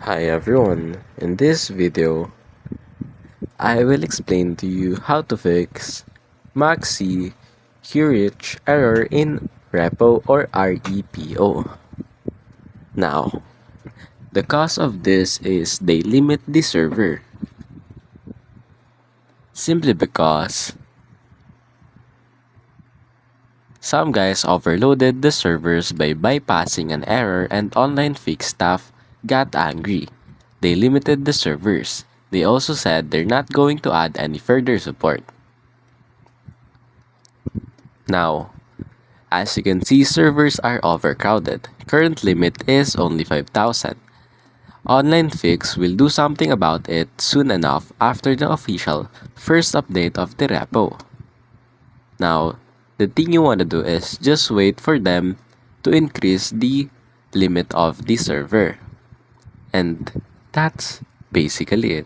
Hi everyone, in this video, I will explain to you how to fix MaxCcuReached error in REPO or REPO. Now, the cause of this is they limit the server. Simply because some guys overloaded the servers by bypassing an error and online fix staff got angry. They limited the servers. They also said they're not going to add any further support. Now, as you can see, servers are overcrowded. Current limit is only 5,000. Online Fix will do something about it soon enough after the official first update of the repo. Now, the thing you want to do is just wait for them to increase the limit of the server. And that's basically it.